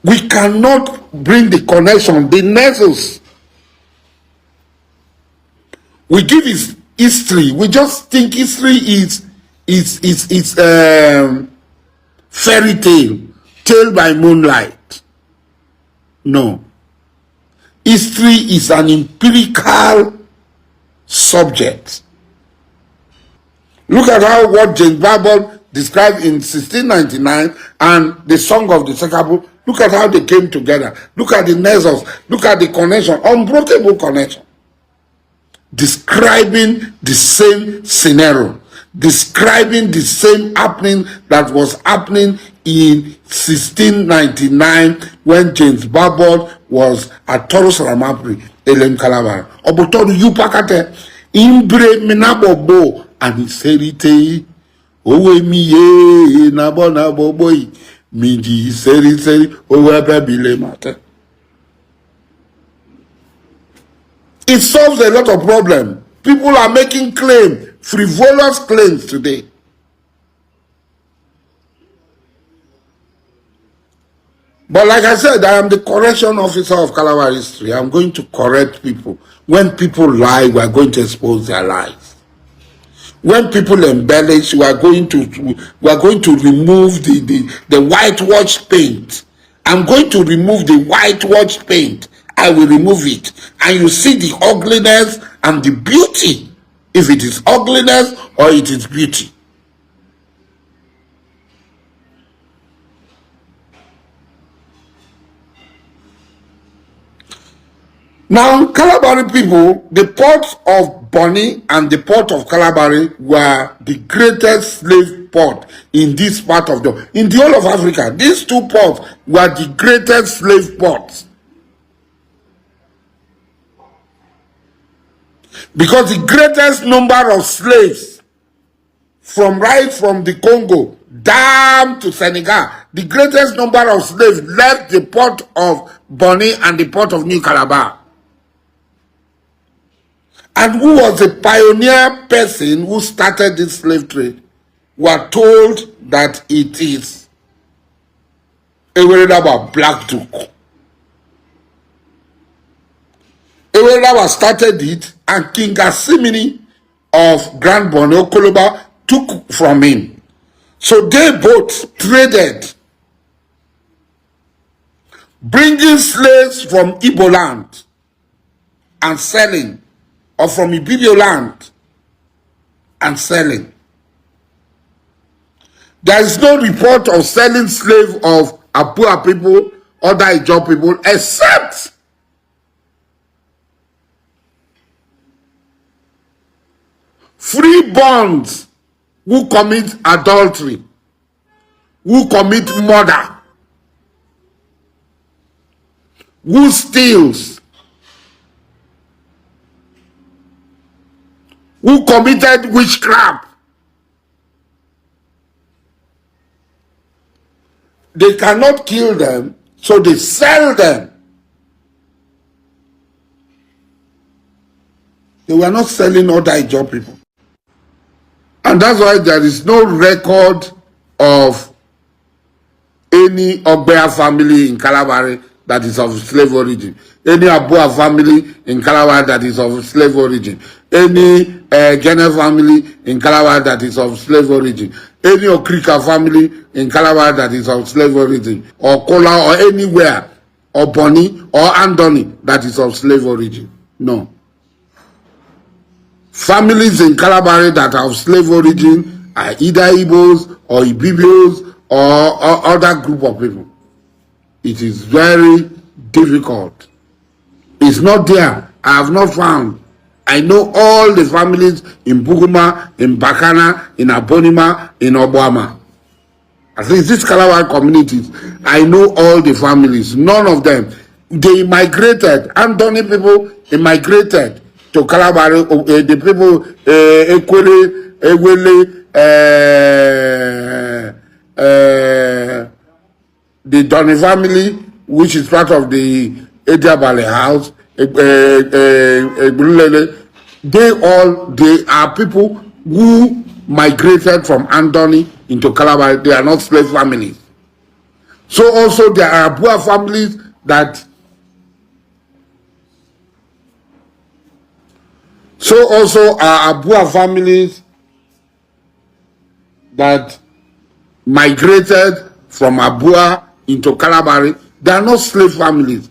We cannot bring the connection, the nexus. We give his history. We just think history is fairy tale by moonlight. No. History is an empirical subject. Look at how what James Bible described in 1699 and the Song of the Second. Look at how they came together. Look at the nexus. Look at the connection, unbreakable connection. Describing the same scenario, describing the same happening that was happening in 1699 when James Bible was at Taurus Ramapri, Elem Calabar. Obotoru Yupakate, Imbre Minabobo, and Serite, Owe Miye, Nabona Boboy, Miji Seri, Owe Babile Mate. It solves a lot of problems. People are making claims, frivolous claims today. But like I said, I am the correction officer of Calabar history. I'm going to correct people. When people lie, we are going to expose their lies. When people embellish, we are going to remove the whitewash paint. I'm going to remove the whitewash paint. I will remove it, and you see the ugliness and the beauty, if it is ugliness or it is beauty. Now, Calabari people, the port of Bonny and the port of Calabari were the greatest slave port in this part of in the whole of Africa. These two ports were the greatest slave ports. Because the greatest number of slaves right from the Congo down to Senegal, the greatest number of slaves left the port of Bonny and the port of New Calabar. And who was the pioneer person who started this slave trade? We are told that it is Ewereda Black Duke. Ewereda started it, and King Asimini of Grand Borno Koloba took from him. So they both traded, bringing slaves from Igbo land and selling, or from Ibibio land and selling. There is no report of selling slaves of Abua people, other Ijaw people, except free bonds who commit adultery, who commit murder, who steals, who committed witchcraft. They cannot kill them, so they sell them. They were not selling other Ijaw people. And that's why there is no record of any Ogbea family in Calabari that is of slave origin. Any Abua family in Calabar that is of slave origin. Any Gene family in Calabar that is of slave origin. Any Okrika family in Calabar that is of slave origin. Or Kola or anywhere. Or Bonny or Andoni that is of slave origin. No. Families in Calabari that are of slave origin are either Igbos or Ibibios or other group of people. It is very difficult. It's not there. I have not found. I know all the families in Buguma, in Bakana, in Abonima, in Obama. At least these Calabar communities, I know all the families. None of them. They migrated. Andoni people immigrated to Calabar. The people, Ekwele, Ewele, the Donny family, which is part of the Ediabale house, they are people who migrated from Andoni into Calabar. They are not slave families. So also there are Abua families that migrated from Abua into Kalabari. They are not slave families.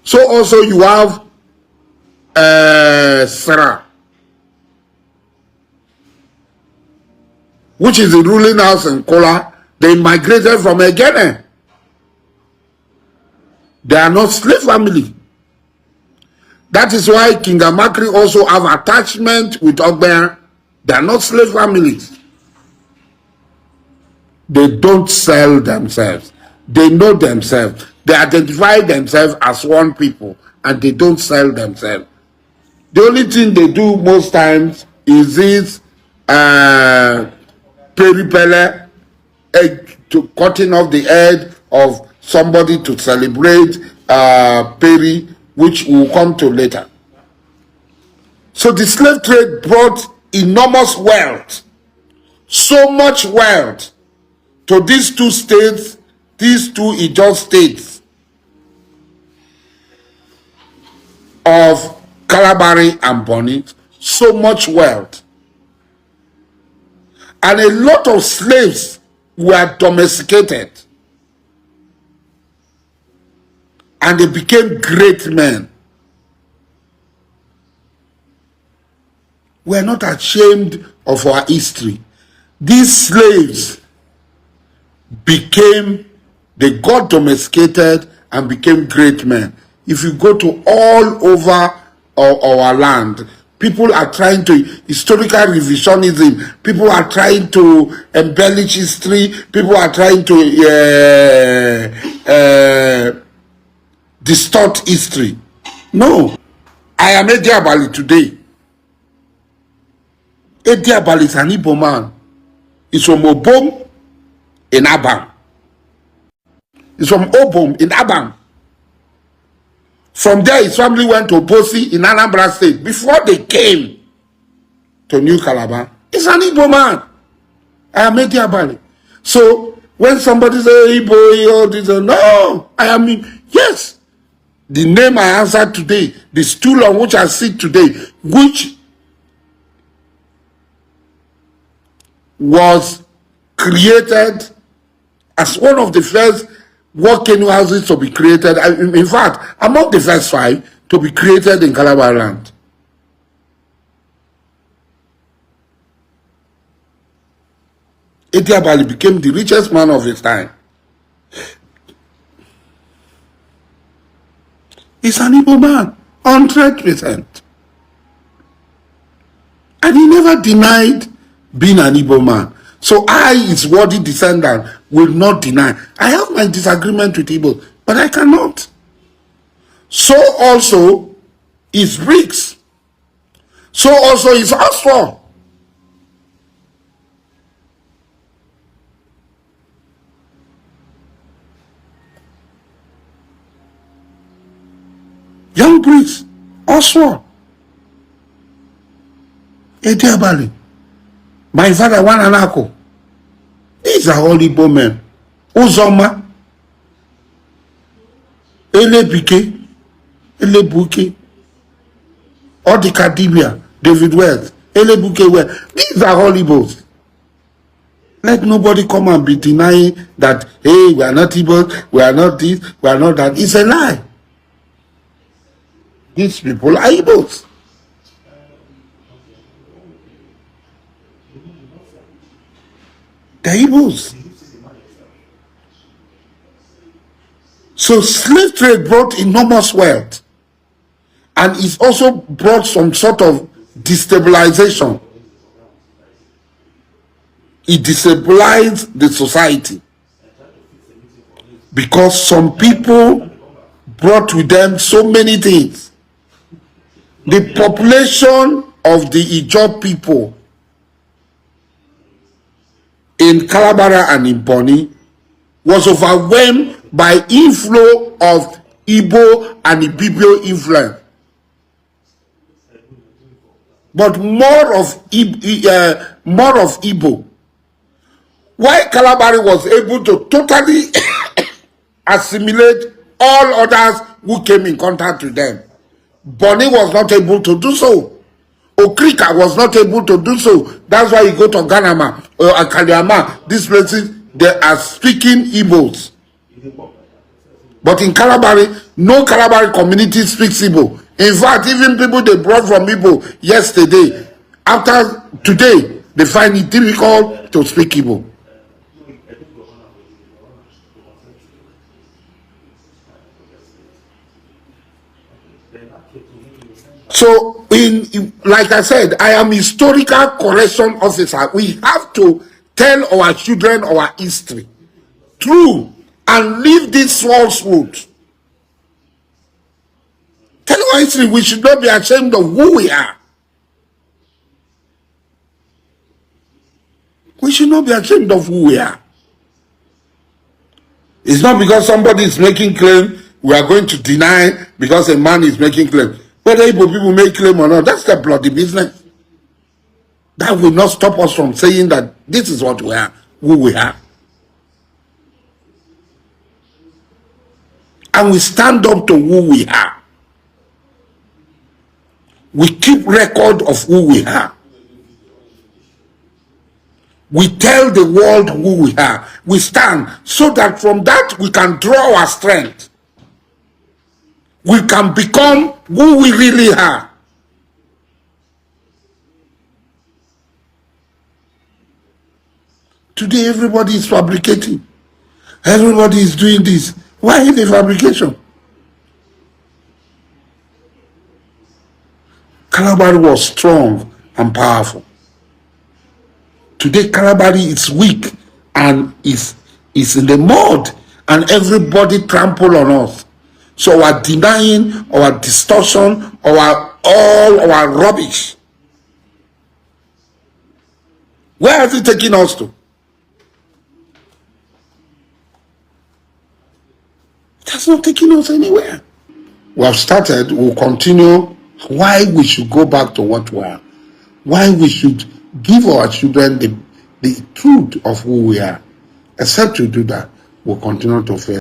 So also you have Sera, which is the ruling house in Kola. They migrated from Egene. They are not slave family. That is why King Amakri also have attachment with Ogben. They are not slave families. They don't sell themselves. They know themselves. They identify themselves as one people, and they don't sell themselves. The only thing they do most times is this peripele, to cutting off the head of somebody to celebrate peri, which we'll come to later. So the slave trade brought enormous wealth, so much wealth to these two states, these two Ijaw states of Kalabari and Bonny, so much wealth. And a lot of slaves were domesticated. And they became great men. We are not ashamed of our history. These slaves they got domesticated and became great men. If you go to all over our land, people are trying to, historical revisionism, people are trying to embellish history, people are trying to distort history. No. I am Ediabali today. Ediabali is an Igbo man. He's from Obom in Abang. He's from Obom in Abang. From there, his family went to Bosi in Anambra State. Before they came to New Calabar, he's an Igbo man. I am Ediabali. So when somebody says Igbo, no, I am, yes. The name I answered today, the stool on which I sit today, which was created as one of the first working houses to be created, in fact, among the first 5 to be created in Calabar land. Ediabali became the richest man of his time. He's an Igbo man, 100%. And he never denied being an Igbo man. So I, his worthy descendant, will not deny. I have my disagreement with Igbo, but I cannot. So also is bricks. So also is asphalt. Young bricks, asphalt. Ediabali. My father, Wananako. These are all Igbo men. Uzoma, Elebike, Elebuke, Odikadibia, David Wells, Elebuke Wells. These are all Igbos. Let nobody come and be denying that, hey, we are not Igbos, we are not this, we are not that. It's a lie. These people are Igbos. They're Igbos. So slave trade brought enormous wealth, and it also brought some sort of destabilization. It destabilized the society because some people brought with them so many things. The population of the Ijaw people in Kalabara and in Bonny was overwhelmed by inflow of Igbo and Ibibio influence. But more of Igbo. Why Kalabari was able to totally assimilate all others who came in contact with them. Bonny was not able to do so. Okrika was not able to do so. That's why you go to Ganama or Akaliama, these places, they are speaking Igbos. But in Kalabari, no Kalabari community speaks Igbo. In fact, even people they brought from Igbo yesterday, after today, they find it difficult to speak Igbo. So, like I said, I am historical correction officer. We have to tell our children our history, true, and leave this falsehood. Tell our history. We should not be ashamed of who we are. We should not be ashamed of who we are. It's not because somebody is making claim we are going to deny because a man is making claim. Whether Igbo people make claim or not, that's their bloody business. That will not stop us from saying that this is what we are, who we are. And we stand up to who we are. We keep record of who we are. We tell the world who we are. We stand so that from that we can draw our strength. We can become who we really are. Today everybody is fabricating. Everybody is doing this. Why is the fabrication? Kalabari was strong and powerful. Today Kalabari is weak and is in the mud, and everybody trample on us. So our denying, our distortion, all our rubbish. Where has it taken us to? It has not taken us anywhere. We have started, we'll continue. Why we should go back to what we are. Why we should give our children the truth of who we are. Except to do that, we'll continue to fail.